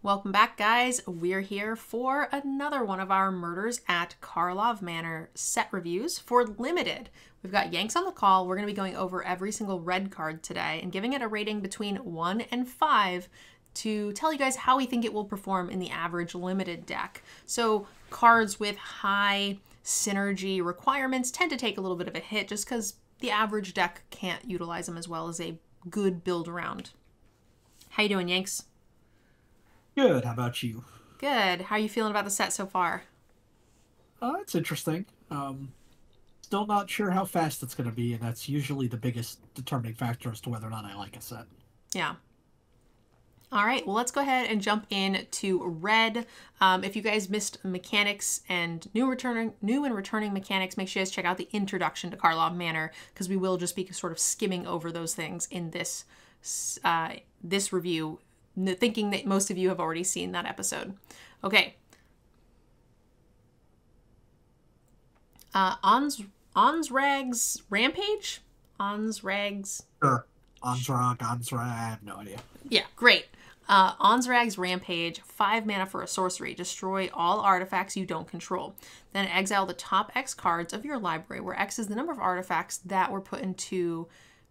Welcome back, guys. We're here for another one of our Murders at Karlov Manor set reviews for Limited. We've got Yanks on the call. We're going to be going over every single red card today and giving it a rating between 1 and 5 to tell you guys how we think it will perform in the average Limited deck. So cards with high synergy requirements tend to take a little bit of a hit just because the average deck can't utilize them as well as a good build around. How you doing, Yanks? Good. How about you? Good. How are you feeling about the set so far? It's interesting. Still not sure how fast it's going to be, and that's usually the biggest determining factor as to whether or not I like a set. Yeah. All right, well, let's go ahead and jump in to red. If you guys missed mechanics and new and returning mechanics, make sure you guys check out the introduction to Karlov Manor, because we will just be sort of skimming over those things in this this review, thinking that most of you have already seen that episode. Okay. Onsrag's Rampage? Onsrag's... Sure. Onsrag, I have no idea. Yeah, great. Onsrag's Rampage, 5 mana for a sorcery. Destroy all artifacts you don't control. Then exile the top X cards of your library, where X is the number of artifacts that were put into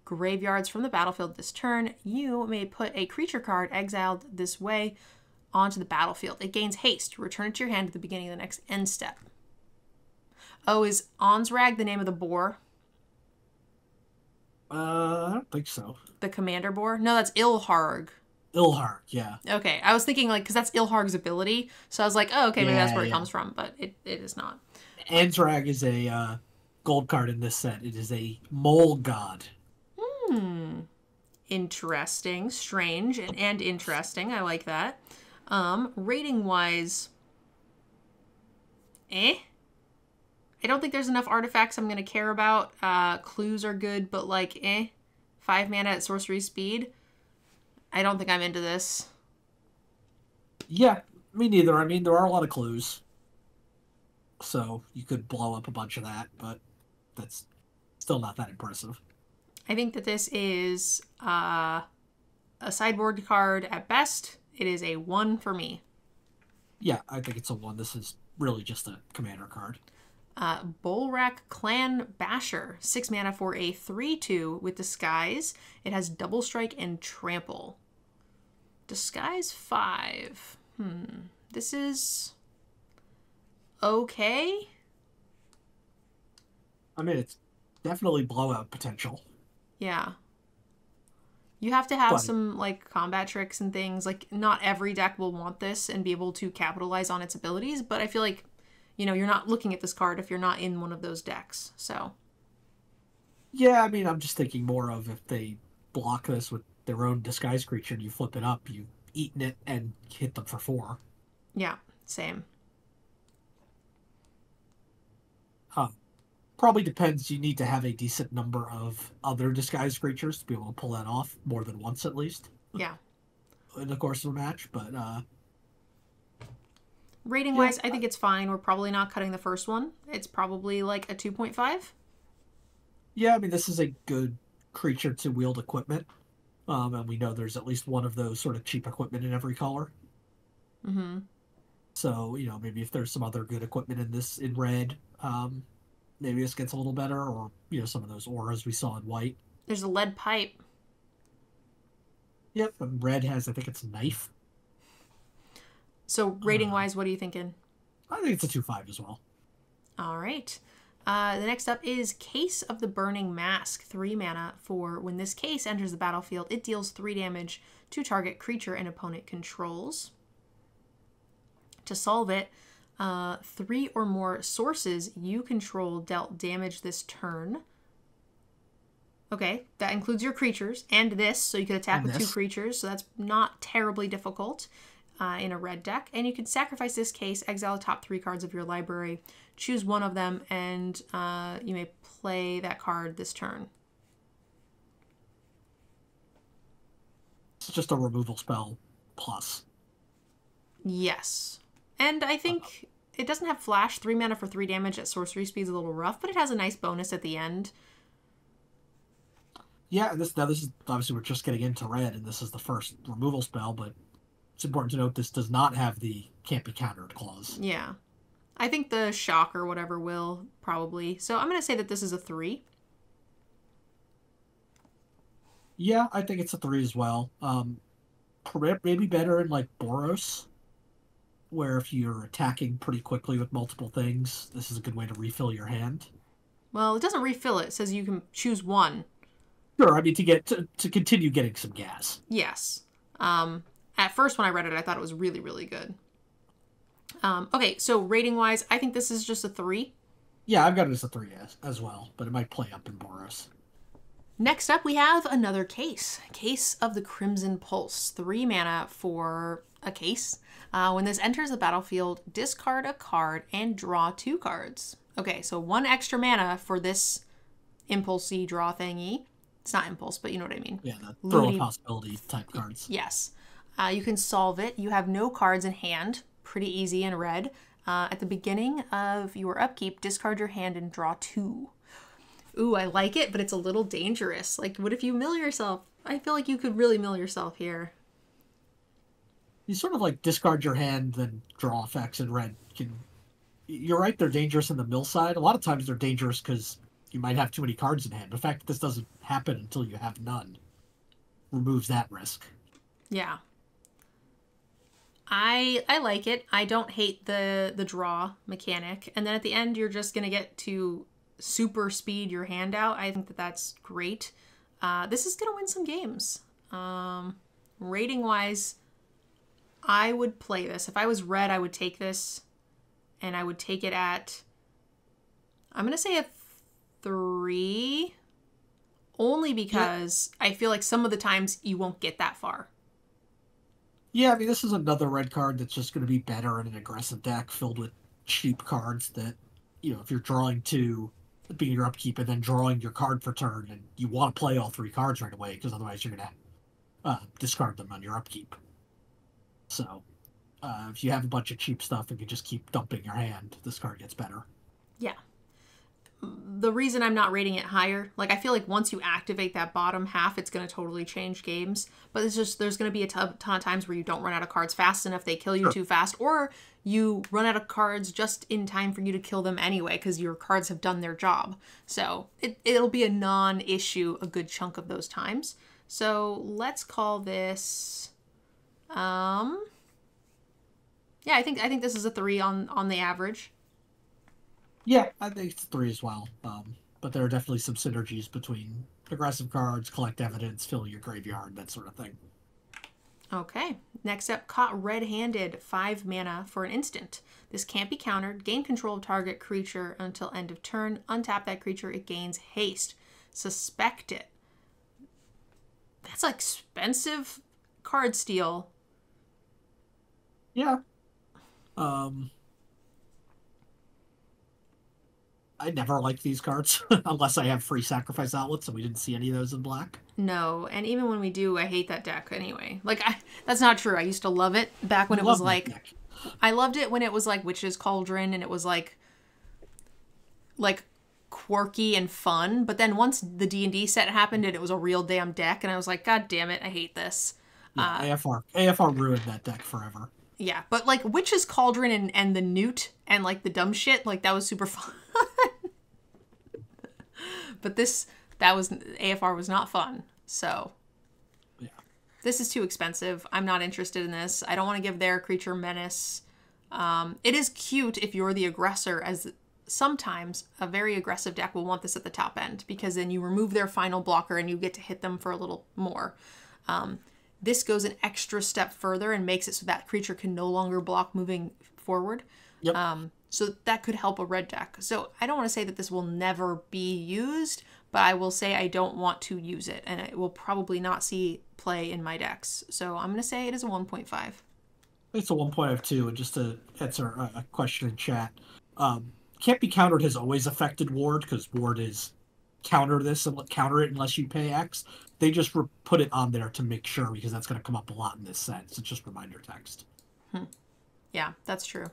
graveyards from the battlefield this turn. You may put a creature card exiled this way onto the battlefield. It gains haste. Return it to your hand at the beginning of the next end step. Oh, is Onsrag the name of the boar? I don't think so. The commander boar? No, that's Ilharg. Ilharg, yeah. Okay, I was thinking, like, because that's Ilharg's ability, so I was like, oh, okay, maybe that's where it comes from, but it is not. Onsrag is a gold card in this set. It is a mole god. Interesting. Strange and interesting. I like that. Rating-wise, I don't think there's enough artifacts I'm going to care about. Clues are good, but like, 5 mana at sorcery speed. I don't think I'm into this. Yeah, me neither. I mean, there are a lot of clues. So you could blow up a bunch of that, but that's still not that impressive. I think that this is a sideboard card at best. It is a 1 for me. Yeah, I think it's a 1. This is really just a commander card. Bolrak Clan Basher, 6 mana for a 3/2 with Disguise. It has Double Strike and Trample. Disguise 5. This is okay. I mean, it's definitely blowout potential. Yeah. You have to have some, like, combat tricks and things. Like, not every deck will want this and be able to capitalize on its abilities, but I feel like, you know, you're not looking at this card if you're not in one of those decks, so. Yeah, I mean, I'm just thinking more of if they block this with their own disguise creature and you flip it up, you've eaten it and hit them for 4. Yeah, same. Probably depends. You need to have a decent number of other disguised creatures to be able to pull that off more than once at least. Yeah. In the course of a match, but rating-wise, I think it's fine. We're probably not cutting the first one. It's probably like a 2.5. Yeah, I mean, this is a good creature to wield equipment. And we know there's at least one of those sort of cheap equipment in every color. Mm-hmm. So, you know, maybe if there's some other good equipment in this in red, maybe this gets a little better, or, you know, some of those auras we saw in white. There's a lead pipe. Yep, and red has, I think it's knife. So rating-wise, what are you thinking? I think it's a 2.5 as well. All right. The next up is Case of the Burning Mask, 3 mana for when this case enters the battlefield, it deals 3 damage to target creature an opponent controls. To solve it, 3 or more sources you control dealt damage this turn. Okay, that includes your creatures and this, so you could attack with 2 creatures, so that's not terribly difficult in a red deck. And you can sacrifice this case, exile the top 3 cards of your library, choose one of them, and you may play that card this turn. It's just a removal spell plus. Yes. And I think it doesn't have flash. 3 mana for 3 damage at sorcery speed is a little rough, but it has a nice bonus at the end. Yeah, this is obviously we're just getting into red, and this is the first removal spell, but it's important to note this does not have the can't be countered clause. Yeah. I think the shock or whatever will, probably. So I'm going to say that this is a 3. Yeah, I think it's a 3 as well. Maybe better in like Boros, where if you're attacking pretty quickly with multiple things, this is a good way to refill your hand. Well, it doesn't refill it. It says you can choose one. Sure, I mean to continue getting some gas. Yes. At first when I read it, I thought it was really, really good. Okay, so rating-wise, I think this is just a 3. Yeah, I've got it as a 3 as well, but it might play up in Boros. Next up, we have another case. Case of the Crimson Pulse. 3 mana for a case. When this enters the battlefield, discard a card and draw 2 cards. Okay, so 1 extra mana for this impulsy draw thingy. It's not impulse, but you know what I mean. Yeah, the throw a possibility type cards. Yes. You can solve it. You have no cards in hand. Pretty easy in red. At the beginning of your upkeep, discard your hand and draw 2. Ooh, I like it, but it's a little dangerous. Like, what if you mill yourself? I feel like you could really mill yourself here. You sort of like discard your hand, then draw effects in red. You're right, they're dangerous in the mill side. A lot of times they're dangerous because you might have too many cards in hand. The fact that this doesn't happen until you have none removes that risk. Yeah. I like it. I don't hate the draw mechanic. And then at the end, you're just going to get to super speed your hand out. I think that that's great. This is going to win some games. Rating wise, I would play this. If I was red, I would take this and I would take it at, I'm going to say a 3, only because I feel like some of the times you won't get that far. Yeah, I mean, this is another red card that's just going to be better in an aggressive deck filled with cheap cards that, if you're drawing 2 being your upkeep and then drawing your card for turn, and you want to play all 3 cards right away because otherwise you're going to discard them on your upkeep. So if you have a bunch of cheap stuff and you just keep dumping your hand, this card gets better. Yeah. The reason I'm not rating it higher, like I feel like once you activate that bottom half, it's going to totally change games. But it's just, there's going to be a ton of times where you don't run out of cards fast enough, they kill you too fast, or you run out of cards just in time for you to kill them anyway because your cards have done their job. So it'll be a non-issue a good chunk of those times. So let's call this, yeah, I think this is a 3 on the average. Yeah, I think it's 3 as well. But there are definitely some synergies between aggressive cards, collect evidence, fill your graveyard, that sort of thing. Okay, next up, Caught Red-Handed, 5 mana for an instant. This can't be countered. Gain control of target creature until end of turn. Untap that creature, it gains haste. Suspect it. That's like expensive card steal. Yeah. I never like these cards unless I have free sacrifice outlets, and we didn't see any of those in black. No, and even when we do, I hate that deck anyway. Like, that's not true. I used to love it back when it was like, I loved it when it was like Witch's Cauldron and it was like quirky and fun. But then once the D&D set happened and it was a real damn deck, and I was like, God damn it, I hate this. Yeah, AFR ruined that deck forever. Yeah, but like Witch's Cauldron and the Newt and like the dumb shit, like that was super fun. But AFR was not fun. So yeah, this is too expensive. I'm not interested in this. I don't want to give their creature menace. It is cute if you're the aggressor, as sometimes a very aggressive deck will want this at the top end because then you remove their final blocker and you get to hit them for a little more. This goes an extra step further and makes it so that creature can no longer block moving forward. Yep. So that could help a red deck. So I don't want to say that this will never be used, but I will say I don't want to use it, and it will probably not see play in my decks. So I'm going to say it is a 1.5. It's a 1.52, and just to answer a question in chat, can't be countered has always affected Ward, because Ward is counter this and counter it unless you pay X. They just put it on there to make sure, because that's going to come up a lot in this set. It's just reminder text. Yeah, that's true.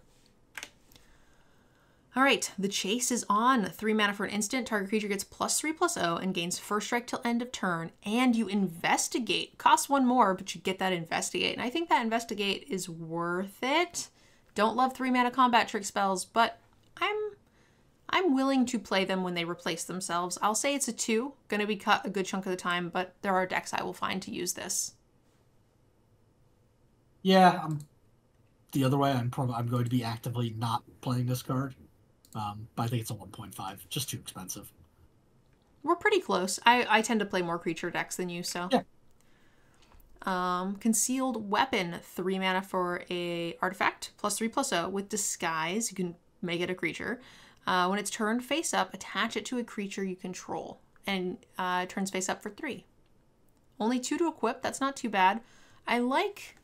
All right, the chase is on. 3 mana for an instant. Target creature gets +3/+0 and gains first strike till end of turn. And you investigate. Costs 1 more, but you get that investigate. And I think that investigate is worth it. Don't love 3 mana combat trick spells, but I'm willing to play them when they replace themselves. I'll say it's a 2. Gonna be cut a good chunk of the time, but there are decks I will find to use this. Yeah, the other way. I'm going to be actively not playing this card. But I think it's a 1.5. Just too expensive. We're pretty close. I tend to play more creature decks than you, so. Yeah. Concealed Weapon, 3 mana for a artifact, +3/+0 with Disguise. You can make it a creature. When it's turned face up, attach it to a creature you control, and it turns face up for 3. Only 2 to equip. That's not too bad. I like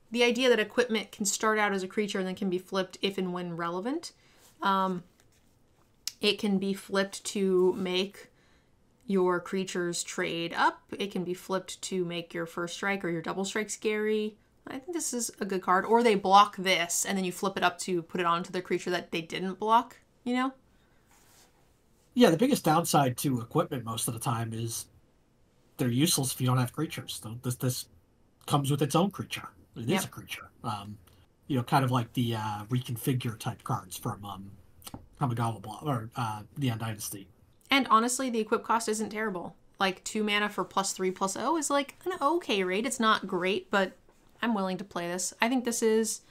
the idea that equipment can start out as a creature and then can be flipped if and when relevant. It can be flipped to make your creatures trade up. It can be flipped to make your first strike or your double strike scary. I think this is a good card. Or they block this, and then you flip it up to put it onto the creature that they didn't block, you know? Yeah, the biggest downside to equipment most of the time is they're useless if you don't have creatures. So this comes with its own creature. It is a creature. Kind of like the reconfigure type cards from Kamigawa or Neon Dynasty. And honestly, the equip cost isn't terrible. Like 2 mana for +3/+0 is like an okay rate. It's not great, but I'm willing to play this. I think this is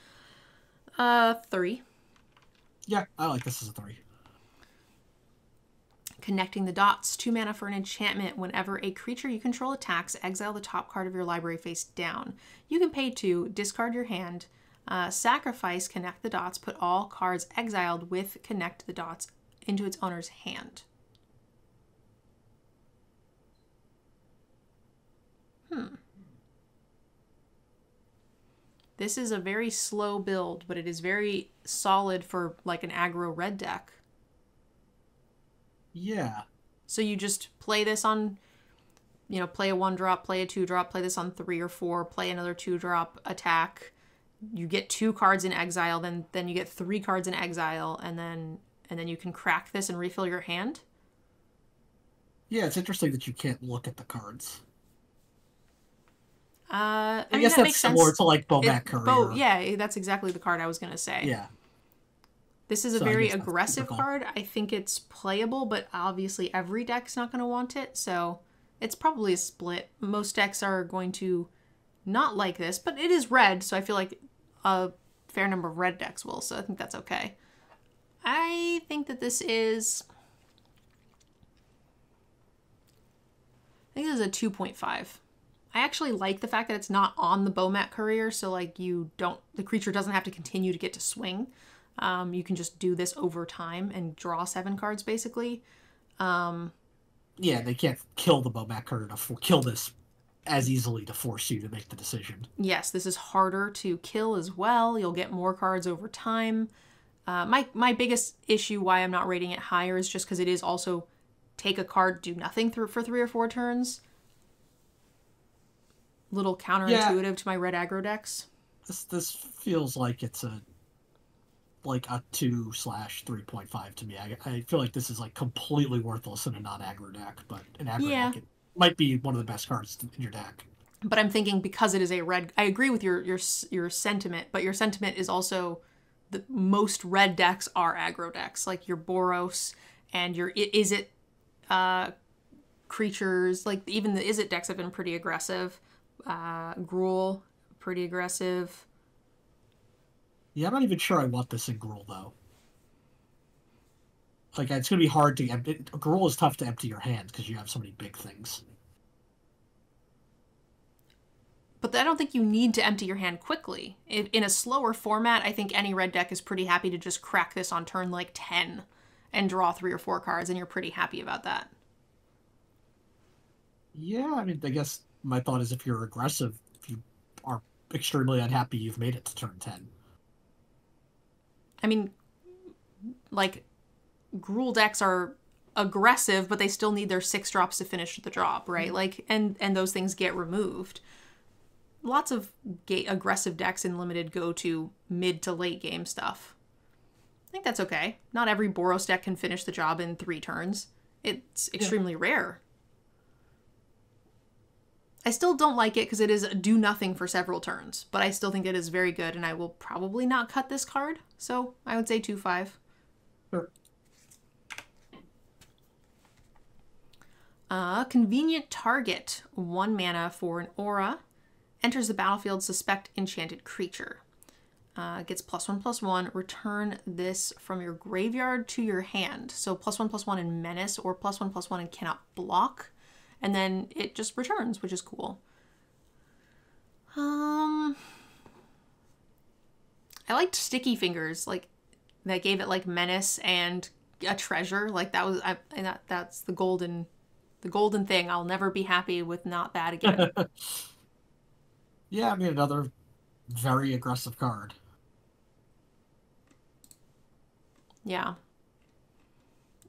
3. Yeah, I like this as a 3. Connecting the Dots, 2 mana for an enchantment. Whenever a creature you control attacks, exile the top card of your library face down. You can pay 2, discard your hand, sacrifice Connect the Dots, put all cards exiled with Connect the Dots into its owner's hand. This is a very slow build, but it is very solid for like an aggro red deck. Yeah. So you just play this on, play a 1-drop, play a 2-drop, play this on 3 or 4, play another 2-drop, attack. You get 2 cards in exile, then you get 3 cards in exile, and then you can crack this and refill your hand. Yeah, it's interesting that you can't look at the cards. I guess that that's makes similar sense. to like Bomat Courier. Yeah, that's exactly the card I was gonna say. Yeah. This is a very aggressive card. I think it's playable, but obviously every deck's not going to want it, so it's probably a split. Most decks are going to not like this, but it is red, so I feel like a fair number of red decks will, so I think that's okay. I think that this is... I think this is a 2.5. I actually like the fact that it's not on the Bomat Courier, so like the creature doesn't have to continue to get to swing. You can just do this over time and draw 7 cards, basically. Yeah, they can't kill the Bomat Courier to kill this as easily to force you to make the decision. Yes, this is harder to kill as well. You'll get more cards over time. My biggest issue why I'm not rating it higher is just because it is also take a card, do nothing for 3 or 4 turns. Little counterintuitive to my red aggro decks. This feels like it's a 2/3.5 to me. I feel like this is like completely worthless in a non-aggro deck, but an aggro deck, it might be one of the best cards in your deck. But I'm thinking because it is a red, I agree with your sentiment, but your sentiment is also the most red decks are aggro decks, like your Boros and your Izzet creatures. Like even the Izzet decks have been pretty aggressive. Gruul, pretty aggressive. Yeah, I'm not even sure I want this in Gruul, though. Like, it's going to be hard to... Gruul is tough to empty your hand because you have so many big things. But I don't think you need to empty your hand quickly. In a slower format, I think any red deck is pretty happy to just crack this on turn like 10 and draw 3 or 4 cards, and you're pretty happy about that. Yeah, I mean, I guess my thought is if you're aggressive, if you are extremely unhappy you've made it to turn 10. I mean, like, Gruul decks are aggressive, but they still need their 6 drops to finish the drop, right? Like, and those things get removed. Lots of aggressive decks in Limited go to mid to late game stuff. I think that's okay. Not every Boros deck can finish the job in 3 turns. It's extremely rare. I still don't like it because it is do nothing for several turns, but I still think it is very good, and I will probably not cut this card, so I would say 2-5. Sure. Convenient Target, 1 mana for an aura. Enters the battlefield, suspect enchanted creature. Gets +1/+1. Return this from your graveyard to your hand. So +1/+1 in menace or +1/+1 and cannot block. And then it just returns, which is cool. I liked Sticky Fingers, like that gave it like menace and a treasure. Like that was, that's the golden thing. I'll never be happy with not that again. Yeah, I mean, another very aggressive card. Yeah.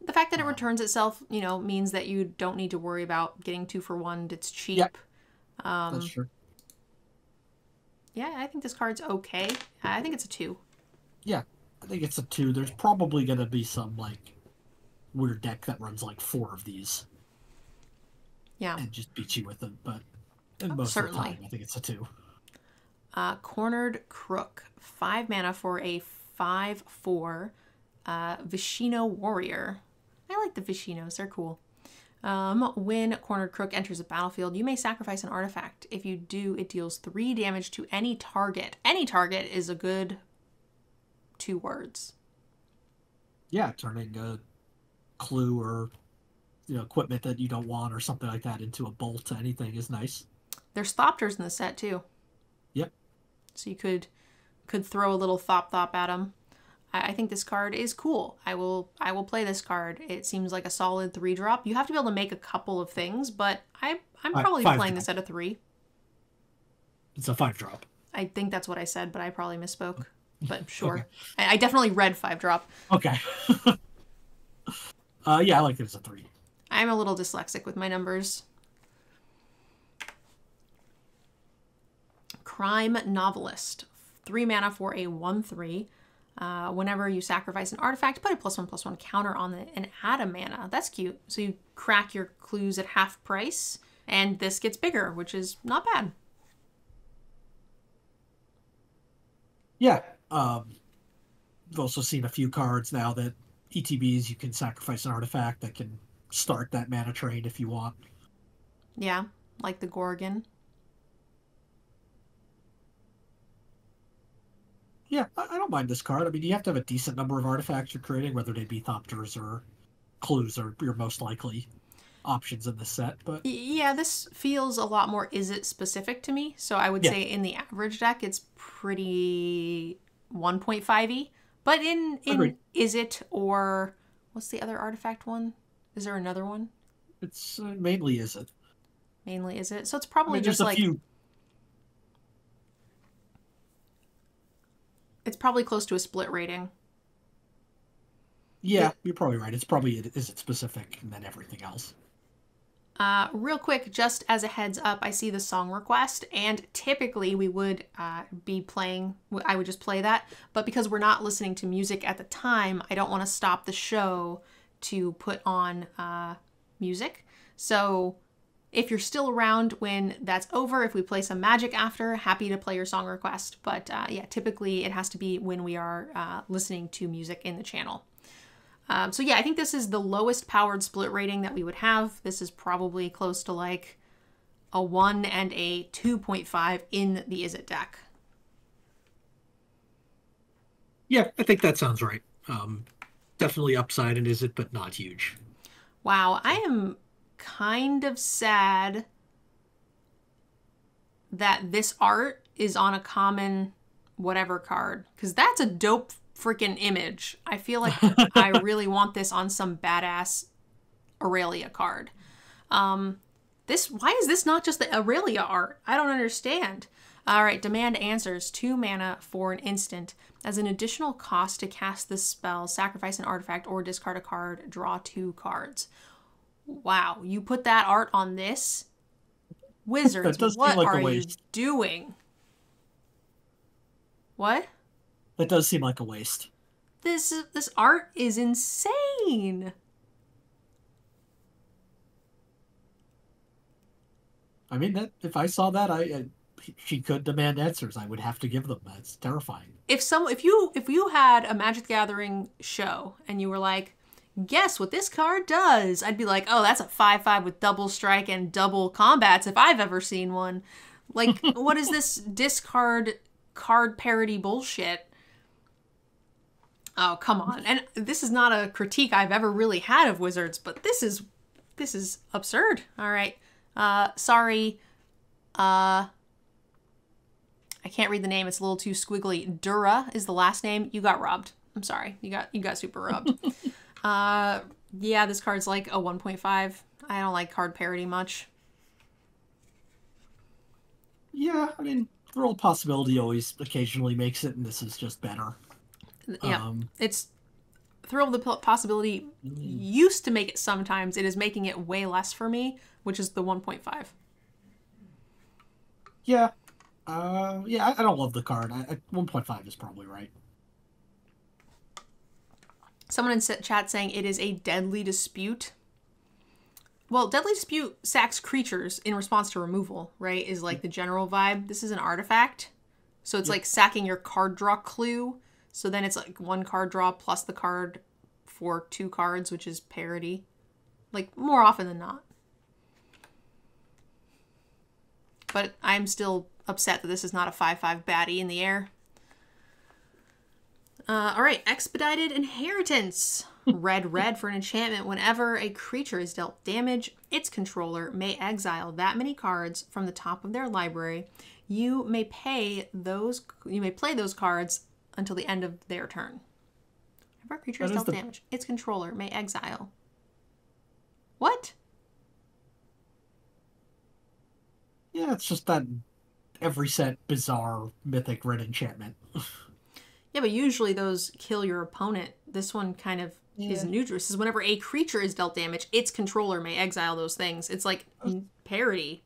The fact that it returns itself, means that you don't need to worry about getting 2 for 1. It's cheap. Yep. That's true. Yeah, I think this card's okay. I think it's a 2. Yeah, I think it's a 2. There's probably going to be some, like, weird deck that runs, like, 4 of these. Yeah. And just beats you with them, but most certainly. of the time, I think it's a 2. Cornered Crook. 5 mana for a 5/4 Vishino Warrior. I like the Vishinos. They're cool. When Cornered Crook enters the battlefield, you may sacrifice an artifact. If you do, it deals 3 damage to any target. Any target is a good 2 words. Yeah, turning a clue or equipment that you don't want or something like that into a bolt to anything is nice. There's Thopters in the set too. Yep. So you could throw a little Thop at them. I think this card is cool. I will play this card. It seems like a solid 3-drop. You have to be able to make a couple of things, but I'm probably playing this at a 3. It's a 5-drop. I think that's what I said, but I probably misspoke. But sure. Okay. I definitely read 5-drop. Okay. Yeah, I like it as a 3. I'm a little dyslexic with my numbers. Crime Novelist. 3 mana for a 1/3. Whenever you sacrifice an artifact, put a +1/+1 counter on it and add a mana. That's cute. So you crack your clues at half price, and this gets bigger, which is not bad. Yeah. I've also seen a few cards now that ETBs, you can sacrifice an artifact that can start that mana train if you want. Yeah, like the Gorgon. Yeah, I don't mind this card. I mean, you have to have a decent number of artifacts you're creating, whether they be Thopters or clues are your most likely options in the set. But yeah, this feels a lot more Izzet specific to me. So I would say in the average deck, it's pretty 1.5-y. But in Izzet or what's the other artifact one? Is there another one? It's mainly Izzet. Mainly Izzet. So it's probably just like... It's probably close to a split rating. Yeah, you're probably right. It's probably Izzet specific and then everything else. Real quick, just as a heads up, I see the song request, and typically we would be playing, I would just play that, but because we're not listening to music at the time, I don't want to stop the show to put on music. So if you're still around when that's over, if we play some Magic after, happy to play your song request. But yeah, typically it has to be when we are listening to music in the channel. So yeah, I think this is the lowest powered split rating that we would have. This is probably close to like a 1 and a 2.5 in the Izzet deck. Yeah, I think that sounds right. Definitely upside in Izzet, but not huge. Wow, I am kind of sad that this art is on a common whatever card, because that's a dope freaking image. I feel like I really want this on some badass Aurelia card. Why is this not just the Aurelia art? I don't understand. All right, Demand Answers. 2 mana for an instant. As an additional cost to cast this spell, sacrifice an artifact or discard a card, draw 2 cards. Wow, you put that art on this? Wizards, what are you doing? What? That does seem like a waste. This art is insane. I mean, that if I saw that, she could demand answers. I would have to give them. That's terrifying. If you had a Magic the Gathering show and you were like, guess what this card does, I'd be like, oh, that's a 5/5 with double strike and double combats if I've ever seen one. Like, what is this discard card parody bullshit? Oh, come on. And this is not a critique I've ever really had of Wizards, but this is absurd. All right. Sorry. I can't read the name. It's a little too squiggly. Dura is the last name. You got robbed. I'm sorry. You got super robbed. Yeah, this card's like a 1.5. I don't like card parody much. Yeah, I mean, Thrill of Possibility always occasionally makes it, and this is just better. Yeah, it's Thrill of the Possibility used to make it sometimes. It is making it way less for me, which is the 1.5. Yeah. Yeah, I don't love the card. 1.5 is probably right. Someone in chat saying it is a deadly dispute. Well, Deadly Dispute sacks creatures in response to removal, right? Is like the general vibe. This is an artifact. So it's like sacking your card draw clue. So then it's like 1 card draw plus the card for 2 cards, which is parity. Like, more often than not. But I'm still upset that this is not a 5/5 baddie in the air. All right, Expedited Inheritance. Red for an enchantment. Whenever a creature is dealt damage, its controller may exile that many cards from the top of their library. You may play those cards until the end of their turn. Whenever a creature is dealt damage, its controller may exile. What? Yeah, it's just that every set bizarre mythic red enchantment. Yeah, but usually those kill your opponent. This one kind of is neutral. This is whenever a creature is dealt damage, its controller may exile those things. It's like parody.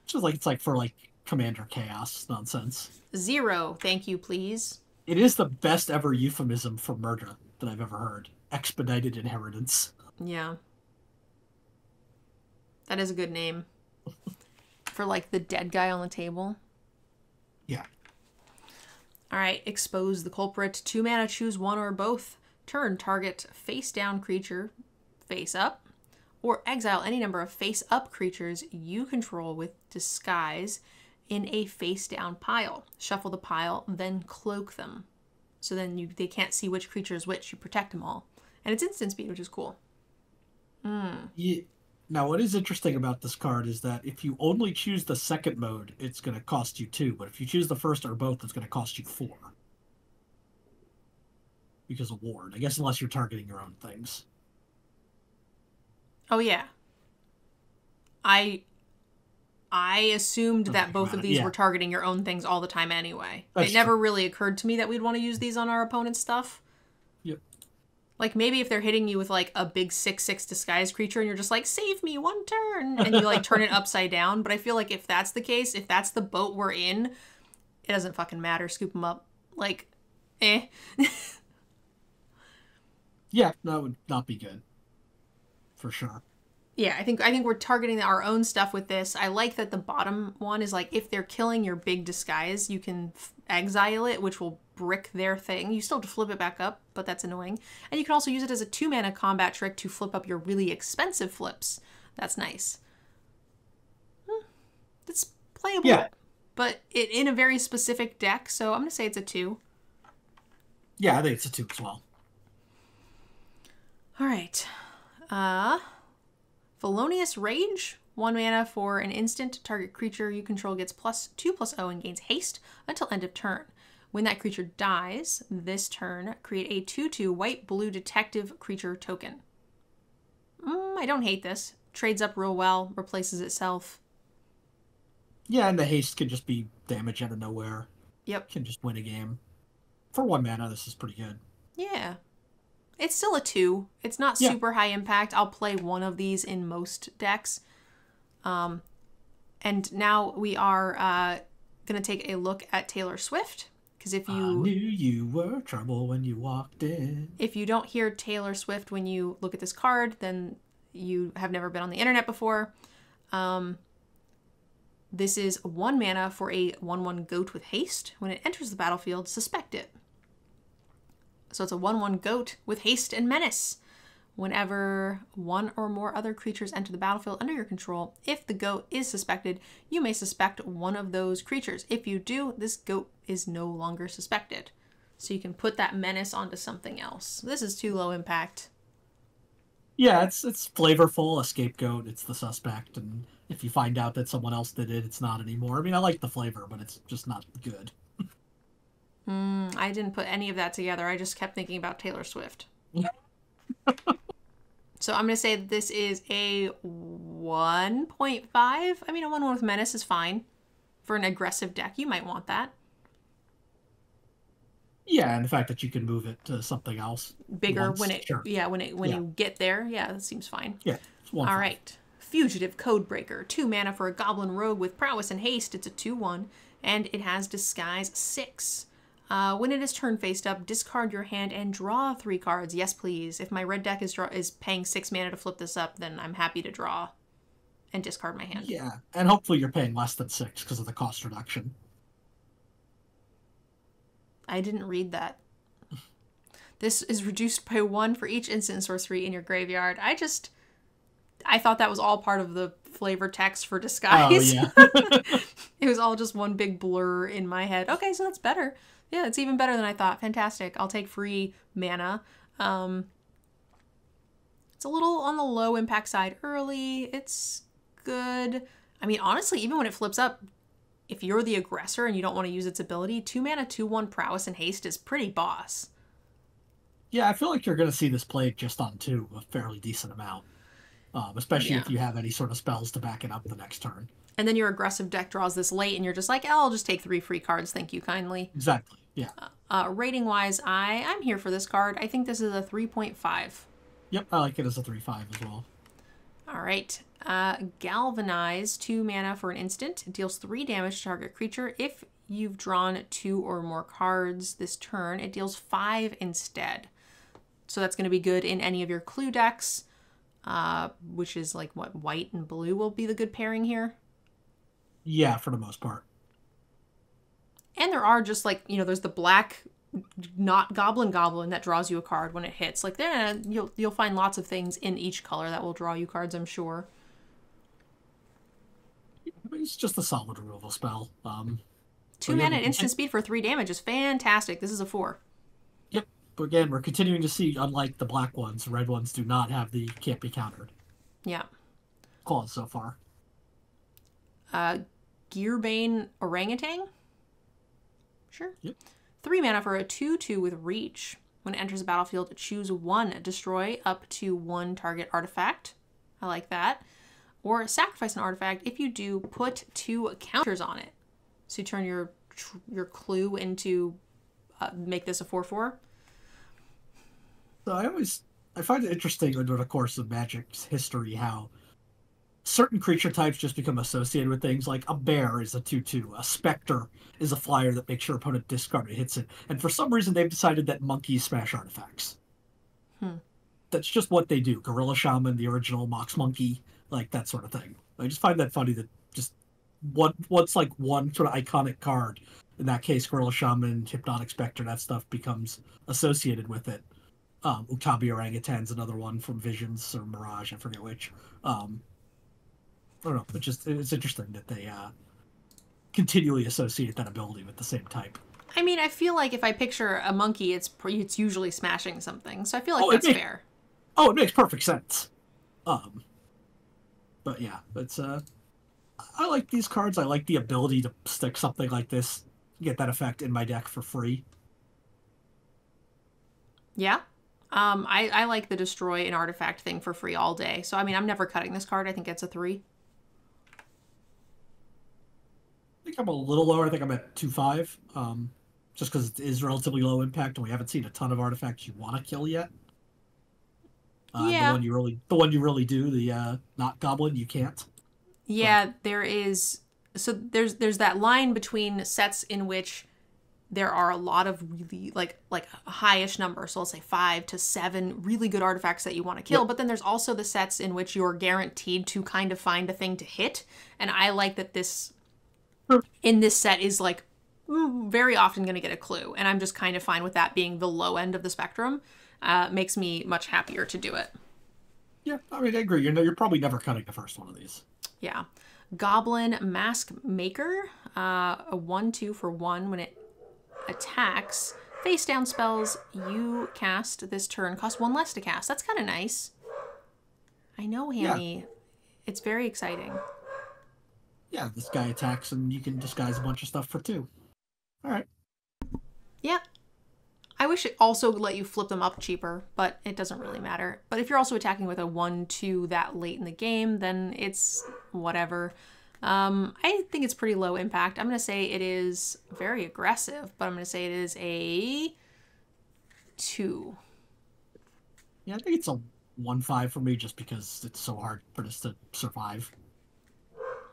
It's like for like Commander Chaos nonsense. 0, thank you, please. It is the best ever euphemism for murder that I've ever heard. Expedited Inheritance. Yeah. That is a good name. For like the dead guy on the table. Yeah. All right, Expose the Culprit. 2 mana, choose one or both. Turn, target face down creature, face up, or exile any number of face up creatures you control with Disguise in a face down pile. Shuffle the pile, then cloak them. So then they can't see which creature is which. You protect them all. And it's instant speed, which is cool. Yeah. Now, what is interesting about this card is that if you only choose the second mode, it's going to cost you 2. But if you choose the first or both, it's going to cost you 4. Because of ward. I guess unless you're targeting your own things. Oh, yeah. I assumed that both of these were targeting your own things all the time anyway. It never really occurred to me that we'd want to use these on our opponent's stuff. Yep. Like, maybe if they're hitting you with, like, a big 6/6 disguise creature and you're just like, save me 1 turn, and you, like, turn it upside down. But I feel like if that's the case, if that's the boat we're in, it doesn't fucking matter. Scoop them up. Like, eh. Yeah, that would not be good. For sure. Yeah, I think we're targeting our own stuff with this. I like that the bottom one is like, if they're killing your big disguise, you can exile it, which will brick their thing. You still have to flip it back up, but that's annoying. And you can also use it as a 2 mana combat trick to flip up your really expensive flips. That's nice. It's playable. Yeah. But in a very specific deck, so I'm going to say it's a 2. Yeah, I think it's a 2 as well. All right. Felonious Rage. 1 mana for an instant. Target creature you control gets +2/+0 and gains haste until end of turn. When that creature dies, this turn, create a 2/2 white-blue detective creature token. I don't hate this. Trades up real well, replaces itself. Yeah, and the haste can just be damage out of nowhere. Yep. Can just win a game. For 1 mana, this is pretty good. Yeah. It's still a 2. It's not super high impact. I'll play one of these in most decks. And now we are going to take a look at Taylor Swift Because if I you knew you were trouble when you walked in. if you don't hear Taylor Swift when you look at this card, then you have never been on the internet before. This is 1 mana for a 1/1 goat with haste. When it enters the battlefield, suspect it. So it's a 1/1 goat with haste and menace. Whenever one or more other creatures enter the battlefield under your control, if the goat is suspected, you may suspect one of those creatures. If you do, this goat is no longer suspected. So you can put that menace onto something else. This is too low impact. Yeah, it's flavorful, a scapegoat, it's the suspect, and if you find out that someone else did it, it's not anymore. I mean, I like the flavor, but it's just not good. I didn't put any of that together. I just kept thinking about Taylor Swift. So I'm going to say that this is a 1.5. I mean, a 1/1 with menace is fine. For an aggressive deck, you might want that. Yeah, and the fact that you can move it to something else. Bigger once, when it, sure. when you get there. Yeah, that seems fine. Yeah, it's 1/5. All right. Fugitive Codebreaker. 2 mana for a goblin rogue with prowess and haste. It's a 2/1, and it has disguise 6. When it is turn faced up, discard your hand and draw 3 cards. Yes, please. If my red deck is paying 6 mana to flip this up, then I'm happy to draw and discard my hand. Yeah, and hopefully you're paying less than 6 because of the cost reduction. I didn't read that. This is reduced by 1 for each instant sorcery in your graveyard. I thought that was all part of the flavor text for disguise. Oh, yeah. It was all just one big blur in my head. Okay, so that's better. Yeah, it's even better than I thought. Fantastic. I'll take free mana. It's a little on the low impact side early. It's good. I mean, honestly, even when it flips up, if you're the aggressor and you don't want to use its ability, 2 mana, 2/1 prowess and haste is pretty boss. Yeah, I feel like you're going to see this played just on 2 a fairly decent amount. Especially if you have any sort of spells to back it up the next turn. And then your aggressive deck draws this late and you're just like, oh, I'll just take 3 free cards. Thank you kindly. Exactly, yeah. Rating-wise, I'm here for this card. I think this is a 3.5. Yep, I like it as a 3/5 as well. All right. Galvanize, 2 mana for an instant. It deals 3 damage to target creature. If you've drawn 2 or more cards this turn, it deals 5 instead. So that's going to be good in any of your clue decks, which is like, what, white and blue will be the good pairing here? Yeah, for the most part. And there are just like, there's the black not goblin that draws you a card when it hits. Like there, you'll find lots of things in each color that will draw you cards, I'm sure. It's just a solid removal spell. 2 mana instant speed for 3 damage is fantastic. This is a 4. Yep. But again, we're continuing to see, unlike the black ones, the red ones do not have the can't be countered. Yeah. Clause so far. Gearbane Orangutan? Sure. Yep. 3 mana for a 2/2 with reach. When it enters the battlefield, choose 1. Destroy up to 1 target artifact. I like that. Or sacrifice an artifact. If you do, put 2 counters on it. So you turn your clue into, make this a 4/4. So I find it interesting over the course of Magic's history how certain creature types just become associated with things. Like a bear is a 2/2, a specter is a flyer that makes your opponent discard it, hits it. And for some reason, they've decided that monkeys smash artifacts. That's just what they do. Gorilla Shaman, the original Mox Monkey, like that sort of thing. I just find that funny that just what's like one sort of iconic card, in that case, Gorilla Shaman, Hypnotic Spectre, that stuff becomes associated with it. Utabi Orangutan's another one from Visions or Mirage, I forget which. I don't know, but it's interesting that they continually associate that ability with the same type. I mean, I feel like if I picture a monkey, it's usually smashing something. So I feel like that's fair. Oh, it makes perfect sense. But yeah, it's I like these cards. I like the ability to stick something like this, get that effect in my deck for free. Yeah. I like the destroy an artifact thing for free all day. So I mean, I'm never cutting this card. I think it's a 3. I think I'm a little lower. I think I'm at 2/5. Just because it is relatively low impact, and we haven't seen a ton of artifacts you want to kill yet. Yeah. The one you really do, the not goblin, you can't. Yeah, there is. So there's that line between sets in which there are a lot of really like a high-ish number. So let's say 5 to 7 really good artifacts that you want to kill. Yep. But then there's also the sets in which you're guaranteed to kind of find a thing to hit. And I like that this in this set is like very often going to get a clue. And I'm just kind of fine with that being the low end of the spectrum. Makes me much happier to do it. Yeah, I mean, I agree. You're probably never cutting the first one of these. Yeah. Goblin Mask Maker, a 1/2 for 1 when it attacks. Face down spells you cast this turn cost 1 less to cast. That's kind of nice. I know, Hammy. Yeah. It's very exciting. Yeah, this guy attacks and you can disguise a bunch of stuff for 2. All right. Yeah. I wish it also let you flip them up cheaper, but it doesn't really matter. But if you're also attacking with a 1/2 that late in the game, then it's whatever. I think it's pretty low impact. I'm going to say it is very aggressive, but I'm going to say it is a 2. Yeah, I think it's a 1/5 for me just because it's so hard for this to survive.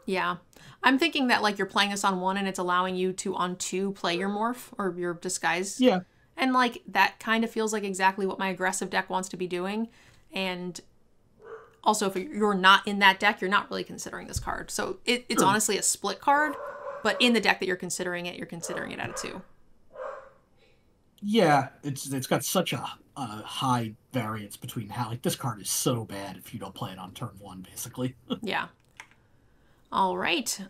Yeah. I'm thinking that like you're playing this on 1 and it's allowing you to on 2 play your morph or your disguise. Yeah. And like that kind of feels like exactly what my aggressive deck wants to be doing. And also if you're not in that deck, you're not really considering this card. So it's honestly a split card, but in the deck that you're considering it at a 2. Yeah, it's got such a high variance between how like this card is so bad if you don't play it on turn 1, basically. Yeah. All right.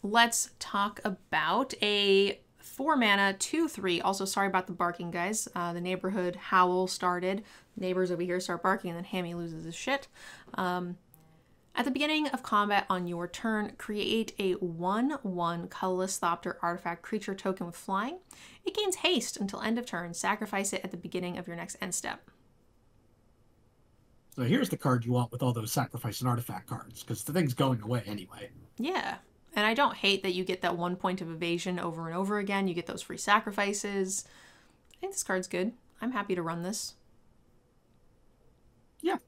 Let's talk about a 4 mana 2/3. Also, sorry about the barking, guys. The neighborhood howl started. Neighbors over here start barking, and then Hammy loses his shit. At the beginning of combat on your turn, create a 1/1 colorless Thopter artifact creature token with flying. It gains haste until end of turn. Sacrifice it at the beginning of your next end step. So here's the card you want with all those sacrifice and artifact cards, because the thing's going away anyway. Yeah. And I don't hate that you get that 1 point of evasion over and over again. You get those free sacrifices. I think this card's good. I'm happy to run this. Yeah.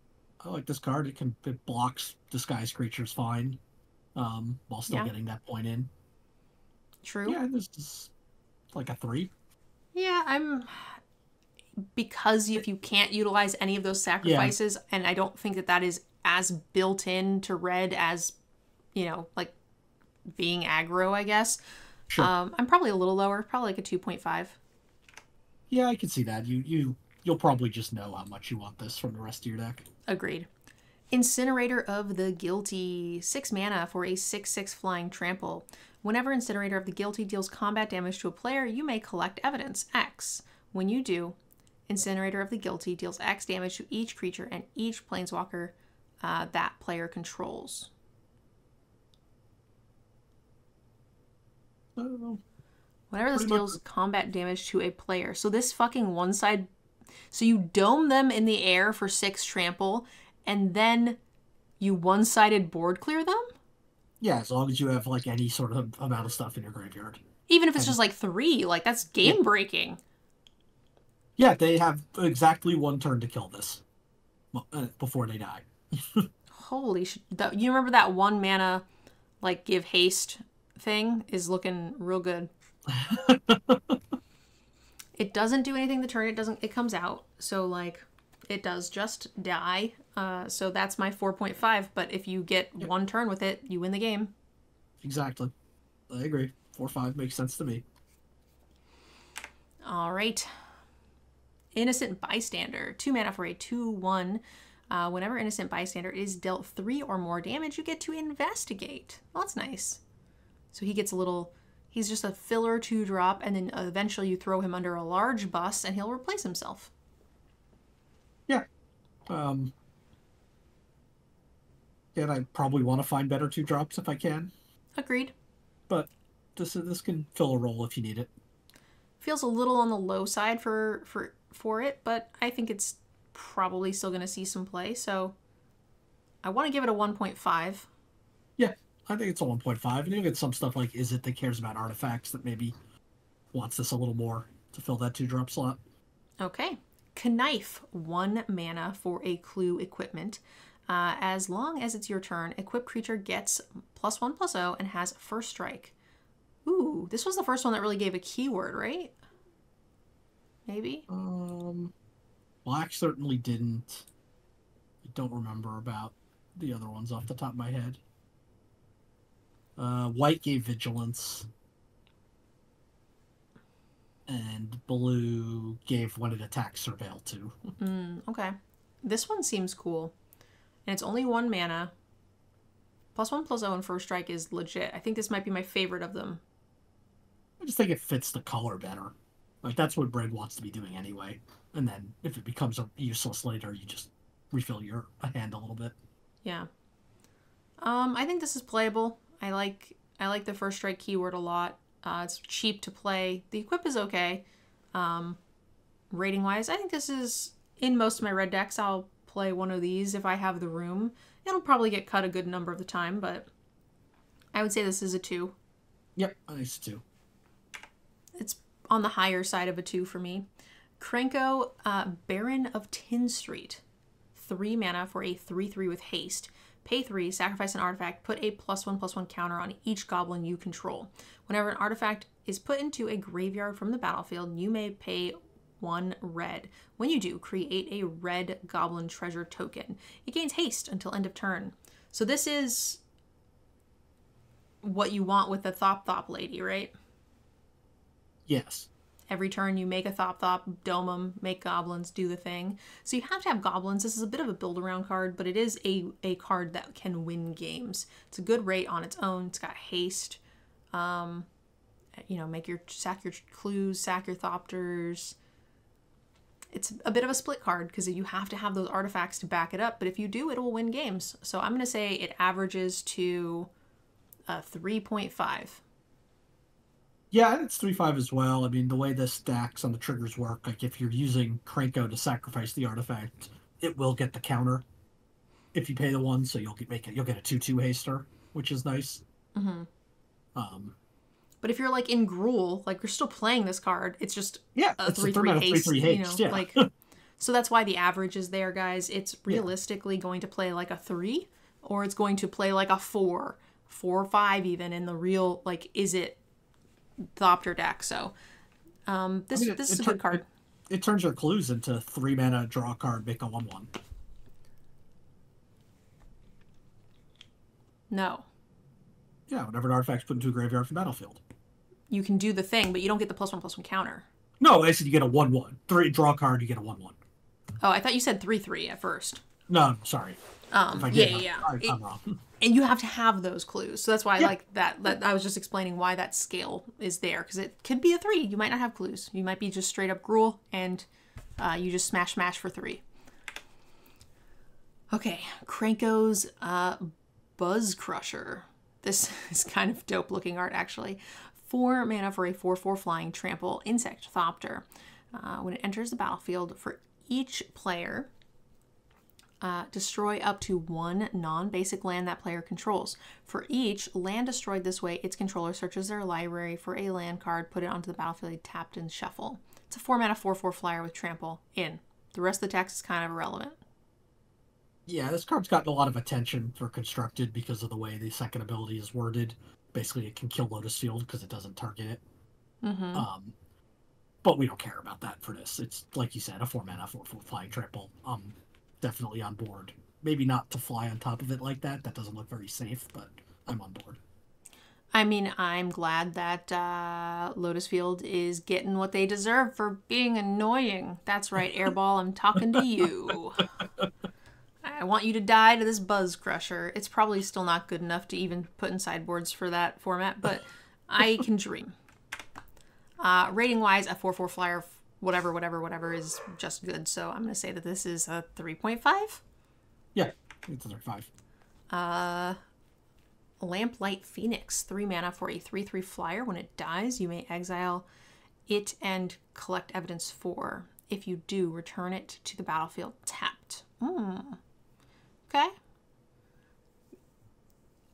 I like this card. It blocks disguised creatures fine, while still getting that point in. True. Yeah, this is like a 3. Yeah, because if you can't utilize any of those sacrifices, and I don't think that is as built in to red as, like being aggro, I guess. Sure. I'm probably a little lower, probably like a 2.5. Yeah, I can see that. You'll probably just know how much you want this from the rest of your deck. Agreed. Incinerator of the Guilty, 6 mana for a 6/6 flying trample. Whenever Incinerator of the Guilty deals combat damage to a player, you may collect evidence, X. When you do, Incinerator of the Guilty deals X damage to each creature and each planeswalker that player controls. I don't know. Whenever this deals combat damage to a player. So this fucking one side... So you dome them in the air for 6 trample, and then you one-sided board clear them? Yeah, as long as you have like any sort of amount of stuff in your graveyard. Even if it's just like 3, like that's game-breaking. Yeah, they have exactly 1 turn to kill this before they die. Holy shit. You remember that 1 mana, like, give haste thing is looking real good. It doesn't do anything the turn it comes out. So, like, it does just die. So that's my 4.5. But if you get 1 turn with it, you win the game. Exactly. I agree. 4/5 makes sense to me. All right. Innocent Bystander. 2 mana for a 2/1. Whenever Innocent Bystander is dealt 3 or more damage, you get to investigate. Well, that's nice. So he gets a little... He's just a filler 2-drop, and then eventually you throw him under a large bus, and he'll replace himself. Yeah. And I probably want to find better 2-drops if I can. Agreed. But this can fill a role if you need it. Feels a little on the low side for it, but I think it's probably still going to see some play, so I want to give it a 1.5. Yeah, I think it's a 1.5, and you get some stuff like Is It that cares about artifacts that maybe wants this a little more to fill that 2-drop slot. Okay. Knife, 1 mana for a clue equipment. As long as it's your turn, equipped creature gets +1/+0 and has first strike. Ooh, this was the first one that really gave a keyword, right? Maybe? Black certainly didn't. I don't remember about the other ones off the top of my head. White gave vigilance, and blue gave when it attacks surveil too. Okay. This one seems cool. And it's only 1 mana. +1/+0 and first strike is legit. I think this might be my favorite of them. I just think it fits the color better. Like, that's what red wants to be doing anyway. And then if it becomes useless later, you just refill your hand a little bit. Yeah. I think this is playable. I like the first strike keyword a lot. It's cheap to play. The equip is okay. Rating wise, I think this is in most of my red decks. I'll play one of these if I have the room. It'll probably get cut a good number of the time, but I would say this is a 2. Yep, I think so too. It's on the higher side of a 2 for me. Krenko, Baron of Tin Street. 3 mana for a 3/3 with haste. Pay 3, sacrifice an artifact, put a +1/+1 counter on each goblin you control. Whenever an artifact is put into a graveyard from the battlefield, you may pay 1 red. When you do, create a red goblin treasure token. It gains haste until end of turn. So this is what you want with the Thop lady, right? Yes. Every turn you make a Thop, dome them, make goblins, do the thing. So you have to have goblins. This is a bit of a build-around card, but it is a card that can win games. It's a good rate on its own. It's got haste. Sack your clues, sack your Thopters. It's a bit of a split card because you have to have those artifacts to back it up. But if you do, it will win games. So I'm going to say it averages to a 3.5. Yeah, it's 3/5 as well. I mean, the way the stacks on the triggers work, like if you're using Krenko to sacrifice the artifact, it will get the counter if you pay the 1, so you'll get a 2/2 haster, which is nice. Mm-hmm. But if you're like in Gruul, like you're still playing this card, it's just a 3/3 haste. 3/3 haste, yeah. Like, so that's why the average is there, guys. It's realistically going to play like a 3, or it's going to play like a 4 or 5 even in the real, like, is it Thopter deck. So this is a good card. It turns your clues into 3 mana, draw a card, make a 1/1. No. Yeah, whenever an artifact's put into a graveyard from battlefield. You can do the thing, but you don't get the +1/+1 counter. No, I said you get a 1/1. 3 draw a card, you get a 1/1. Oh, I thought you said 3/3 at first. No, sorry. Yeah. I'm wrong. And you have to have those clues. So that's why I like that. I was just explaining why that scale is there. Because it could be a 3. You might not have clues. You might be just straight up Gruul and you just smash for 3. Okay. Krenko's Buzz Crusher. This is kind of dope looking art, actually. 4 mana for a 4/4 flying trample insect Thopter. When it enters the battlefield, for each player, destroy up to 1 non-basic land that player controls. For each land destroyed this way, its controller searches their library for a land card, put it onto the battlefield, tapped, and shuffle. It's a 4 mana 4/4 flyer with trample in. The rest of the text is kind of irrelevant. Yeah, this card's gotten a lot of attention for Constructed because of the way the second ability is worded. Basically, it can kill Lotus Field because it doesn't target it. Mm-hmm. But we don't care about that for this. It's, like you said, a 4 mana 4/4 flying trample. Definitely on board. Maybe not to fly on top of it like that. That doesn't look very safe, but I'm on board. I mean, I'm glad that Lotus Field is getting what they deserve for being annoying. That's right, Airball, I'm talking to you. I want you to die to this Buzz Crusher. It's probably still not good enough to even put in sideboards for that format, but I can dream. Rating-wise, a 4/4 flyer, whatever is just good. So I'm going to say that this is a 3.5. Yeah, it's a 3.5. Lamplight Phoenix, 3 mana for a 3/3 flyer. When it dies, you may exile it and collect evidence 4. If you do, return it to the battlefield tapped. Okay.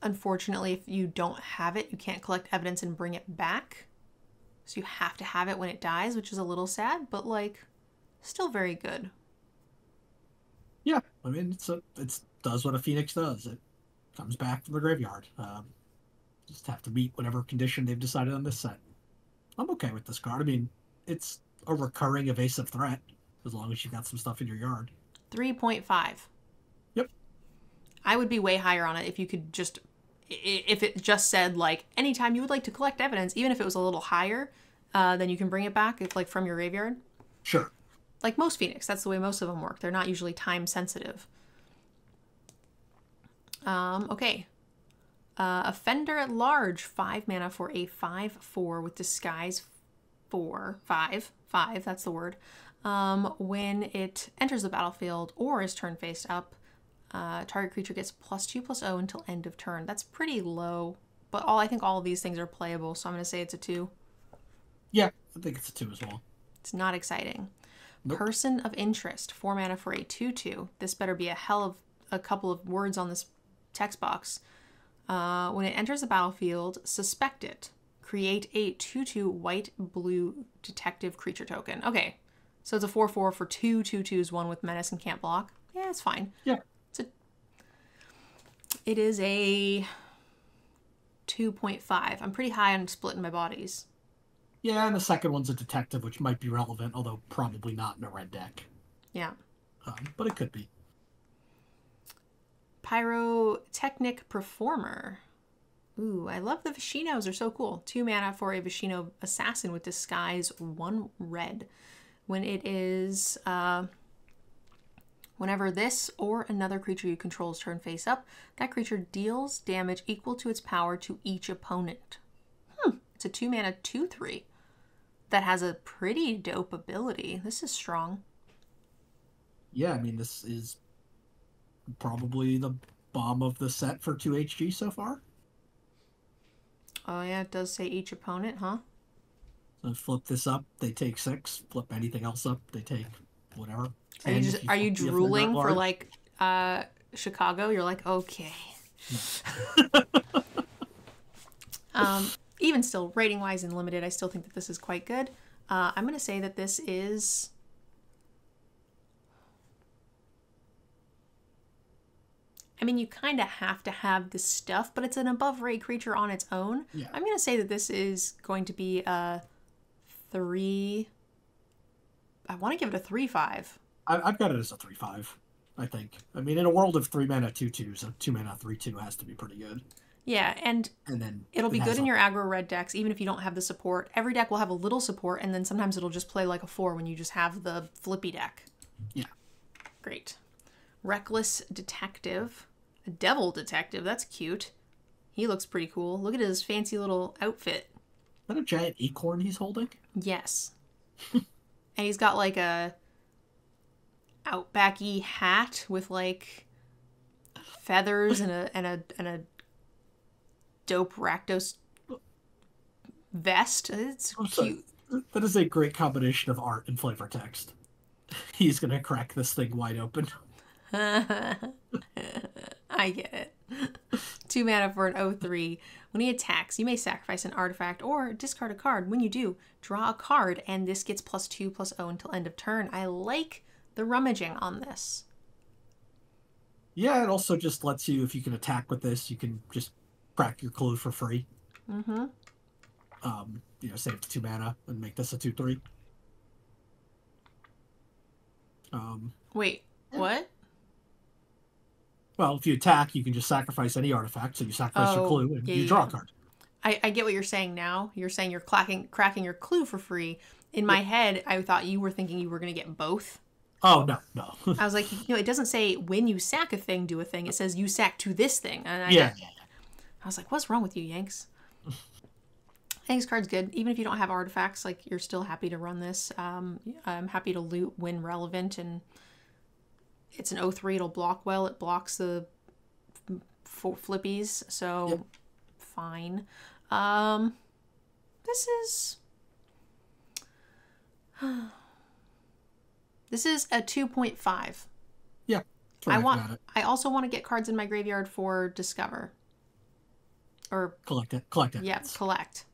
Unfortunately, if you don't have it, you can't collect evidence and bring it back. So you have to have it when it dies, which is a little sad, but like, still very good. Yeah, I mean, it does what a Phoenix does. It comes back from the graveyard. Just have to meet whatever condition they've decided on this set. I'm okay with this card. I mean, it's a recurring evasive threat as long as you've got some stuff in your yard. 3.5. Yep. I would be way higher on it if you could just, if it just said like anytime you would like to collect evidence, even if it was a little higher, then you can bring it back if like from your graveyard. Sure. Like most Phoenix, that's the way most of them work. They're not usually time sensitive. Okay. Offender at Large, 5 mana for a 5/4 with Disguise 4. 5. 5, that's the word. When it enters the battlefield or is turn faced up, target creature gets +2/+0 until end of turn. That's pretty low, but I think all of these things are playable, so I'm going to say it's a 2. Yeah, I think it's a 2 as well. It's not exciting. Nope. Person of Interest, 4 mana for a 2/2. This better be a hell of a couple of words on this text box. When it enters the battlefield, suspect it. Create a 2/2 white-blue detective creature token. Okay, so it's a 4/4 for 2 2/2s, one with menace and can't block. Yeah, it's fine. Yeah. It is a 2.5. I'm pretty high on splitting my bodies. Yeah, and the second one's a detective, which might be relevant, although probably not in a red deck. Yeah. But it could be. Pyrotechnic Performer. Ooh, I love the Vishinos. They're so cool. 2 mana for a Vishino Assassin with Disguise 1 red. When it is, whenever this or another creature you control is turn face up, that creature deals damage equal to its power to each opponent. It's a 2 mana 2/3 that has a pretty dope ability. This is strong. Yeah, I mean, this is probably the bomb of the set for 2 HG so far. Oh yeah, it does say each opponent, huh? So flip this up, they take 6. Flip anything else up, they take whatever. Are you drooling for like Chicago? You're like, okay. Even still, rating wise and limited, I still think that this is quite good. I'm gonna say that this is. I mean, you kind of have to have this stuff, but it's an above rate creature on its own. Yeah. I'm going to say that this is going to be a 3. I want to give it a 3/5. I've got it as a 3/5, I think. I mean, in a world of 3 mana 2/2s, a 2 mana 3/2 has to be pretty good. Yeah, and then it'll be good in your aggro red decks, even if you don't have the support. Every deck will have a little support, and then sometimes it'll just play like a 4 when you just have the flippy deck. Yeah. Great. Reckless Detective. A Devil Detective, that's cute. He looks pretty cool. Look at his fancy little outfit. Is that a giant acorn he's holding? Yes. And he's got like a outbacky hat with like feathers and a dope Rakdos vest. It's cute. That is a great combination of art and flavor text. He's gonna crack this thing wide open. I get it. 2 mana for an 0/3. When he attacks, you may sacrifice an artifact or discard a card. When you do, draw a card, and this gets +2/+0 until end of turn. I like the rummaging on this. Yeah, it also just lets you, if you can attack with this, you can just crack your clue for free. Mm-hmm. Save 2 mana and make this a 2/3. Wait, what? Well, if you attack, you can just sacrifice any artifact. So you sacrifice your clue and you draw a card. I get what you're saying now. You're saying you're cracking your clue for free. In my head, I thought you were thinking you were going to get both. Oh, no. I was like, it doesn't say when you sack a thing, do a thing. It says you sack to this thing. And I was like, what's wrong with you, Yanks? I think this card's good. Even if you don't have artifacts, like you're still happy to run this. I'm happy to loot when relevant, and it's an 0/3. It'll block well. It blocks the flippies, so fine. This is a 2.5. Yeah. I also want to get cards in my graveyard for discover. Or collect it. Yeah, collect.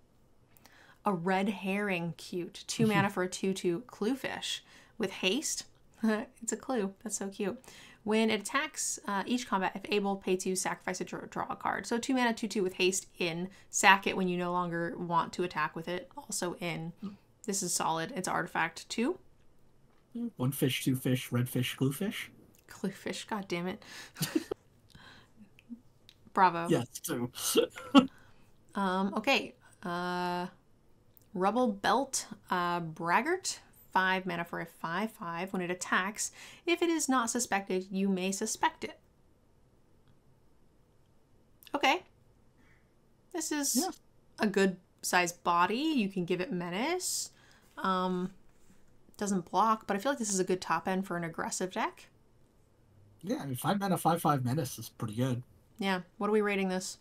A red herring, cute. 2 mana for a 2/2 clue fish with haste. It's a clue. That's so cute. When it attacks each combat, if able, pay 2, sacrifice a draw a card. So 2 mana, 2/2 with haste in. Sack it when you no longer want to attack with it. Also in. This is solid. It's artifact 2. 1 fish, 2 fish, red fish, glue fish. Glue fish, god damn it. Bravo. Yes, 2. Okay. Rubble Belt Braggart. 5 mana for a 5/5. When it attacks, if it is not suspected, you may suspect it. Okay. This is a good sized body. You can give it menace. Doesn't block, but I feel like this is a good top end for an aggressive deck. Yeah, I mean, 5 mana, 5/5 menace is pretty good. Yeah. What are we rating this?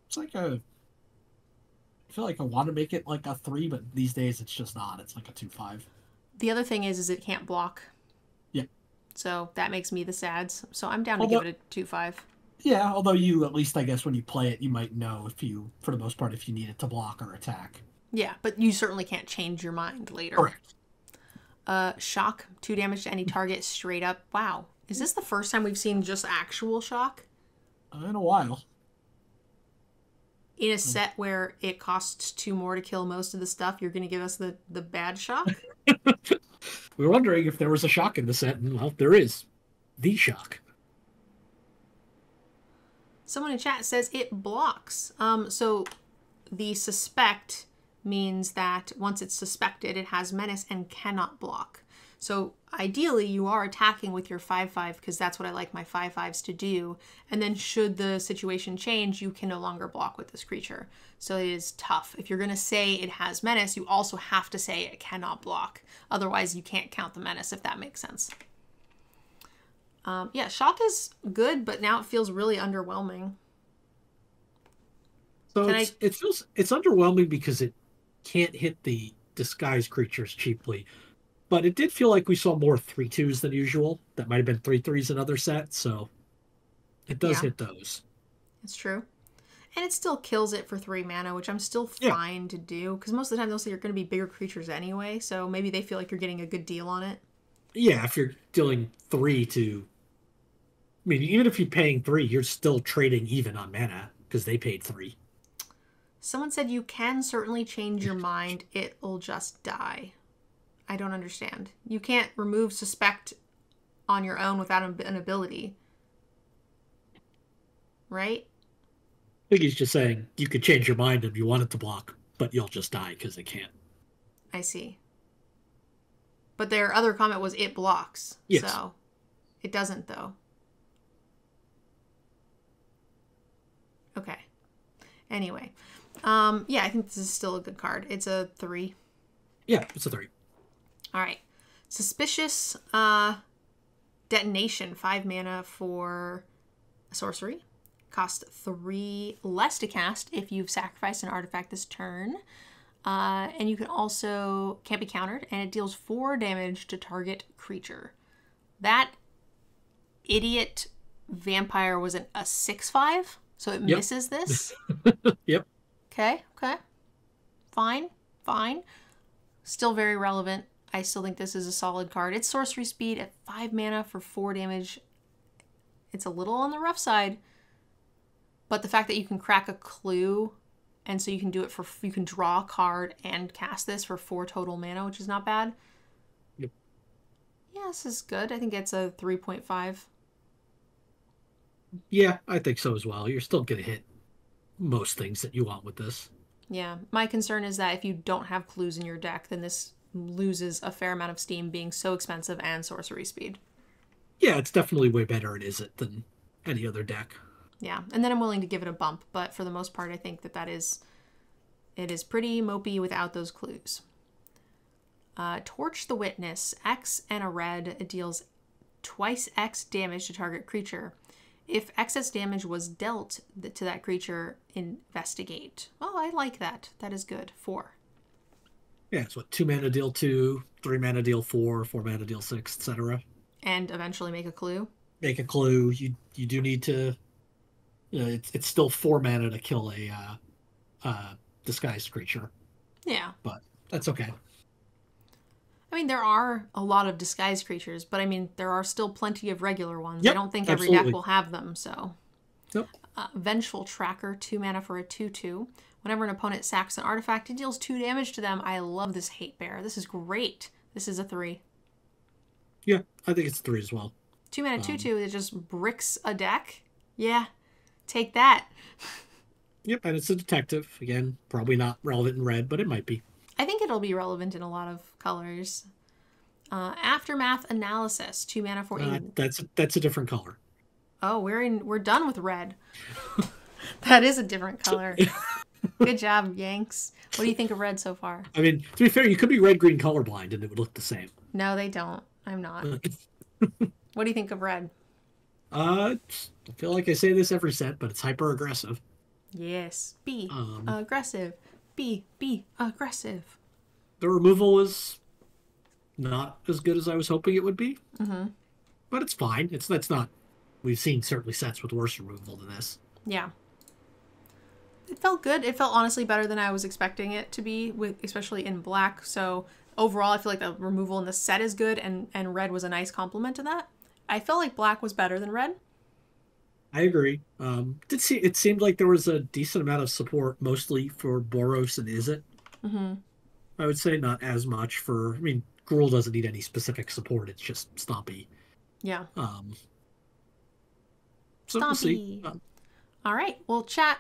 It's like a... I feel like I want to make it like a 3, but these days it's just not. It's like a 2/5. The other thing is it can't block. Yeah. So that makes me the sads. So I'm down to give it a 2/5. Yeah, although you, at least I guess when you play it, you might know if you, for the most part, if you need it to block or attack. Yeah, but you certainly can't change your mind later. Correct. Shock, 2 damage to any target straight up. Wow. Is this the first time we've seen just actual shock? In a while. In a set where it costs 2 more to kill most of the stuff, you're going to give us the bad shock? We were wondering if there was a shock in the set, and well, there is. The shock. Someone in chat says it blocks. So the suspect means that once it's suspected, it has menace and cannot block. So ideally, you are attacking with your 5/5 because that's what I like my 5/5s to do. And then should the situation change, you can no longer block with this creature. So it is tough. If you're going to say it has menace, you also have to say it cannot block. Otherwise, you can't count the menace, if that makes sense. Yeah, shock is good, but now it feels really underwhelming. So it's underwhelming because it can't hit the disguised creatures cheaply. But it did feel like we saw more 3/2s than usual. That might have been 3/3s in other sets, so it does hit those. It's true. And it still kills it for 3 mana, which I'm still fine to do. Because most of the time, those are going to be bigger creatures anyway. So maybe they feel like you're getting a good deal on it. Yeah, if you're dealing 3 to... I mean, even if you're paying 3, you're still trading even on mana, because they paid 3. Someone said you can certainly change your mind. It'll just die. I don't understand. You can't remove suspect on your own without an ability. Right? I think he's just saying you could change your mind if you want it to block, but you'll just die because it can't. I see. But their other comment was it blocks. Yes. So it doesn't, though. Okay. Anyway. Yeah, I think this is still a good card. It's a 3. Yeah, it's a 3. All right. Suspicious Detonation. 5 mana for a sorcery. Cost 3 less to cast if you've sacrificed an artifact this turn. And you can also, can't be countered, and it deals 4 damage to target creature. That idiot vampire was a 6/5, so it misses this. Yep. Okay. Fine. Still very relevant. I still think this is a solid card. It's sorcery speed at 5 mana for 4 damage. It's a little on the rough side, but the fact that you can crack a clue, and so you can do it for, you can draw a card and cast this for 4 total mana, which is not bad. Yep. Yeah, this is good. I think it's a 3.5. Yeah, I think so as well. You're still going to hit most things that you want with this. Yeah, my concern is that if you don't have clues in your deck, then this loses a fair amount of steam being so expensive and sorcery speed. Yeah, it's definitely way better than any other deck. Yeah, and then I'm willing to give it a bump, but for the most part, I think it is pretty mopey without those clues. Torch the Witness. X and a red. It deals twice X damage to target creature. If excess damage was dealt to that creature, investigate. Oh, I like that. That is good. 4. Yeah, it's 2 mana deal 2, 3 mana deal 4, 4 mana deal 6, etc. And eventually make a clue. Make a clue. You do need to... it's still 4 mana to kill a disguised creature. Yeah. But that's okay. I mean, there are a lot of disguise creatures, but I mean, there are still plenty of regular ones. Yep, I don't think every absolutely. deck will have them, so. Nope. Vengeful Tracker, 2 mana for a 2/2. Whenever an opponent sacks an artifact, it deals 2 damage to them. I love this Hate Bear. This is great. This is a 3. Yeah, I think it's 3 as well. 2 mana 2/2 that just bricks a deck. Yeah, take that. Yep, and it's a detective. Again, probably not relevant in red, but it might be. I think it'll be relevant in a lot of colors. Aftermath Analysis, 2 mana for a... That's a different color. Oh, we're done with red. That is a different color. Good job, Yanks. What do you think of red so far? I mean, to be fair, you could be red-green colorblind and it would look the same. No, they don't. I'm not. What do you think of red? I feel like I say this every set, but it's hyper-aggressive. Yes. Be aggressive. Be aggressive. The removal was not as good as I was hoping it would be. Mm-hmm. But it's fine. That's not... We've seen certainly sets with worse removal than this. Yeah. It felt good. It felt honestly better than I was expecting it to be, especially in black. So overall, I feel like the removal in the set is good, and red was a nice complement to that. I felt like black was better than red. I agree. It seemed like there was a decent amount of support, mostly for Boros and Izzet. Mm-hmm. I would say not as much for... I mean, Gruul doesn't need any specific support. It's just Stompy. Yeah. So we'll see. All right. Well, chat,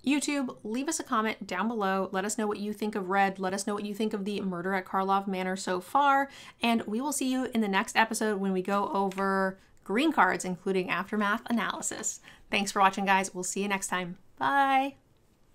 YouTube, leave us a comment down below. Let us know what you think of red. Let us know what you think of the murder at Karlov Manor so far. And we will see you in the next episode when we go over green cards, including Aftermath Analysis. Thanks for watching, guys. We'll see you next time. Bye.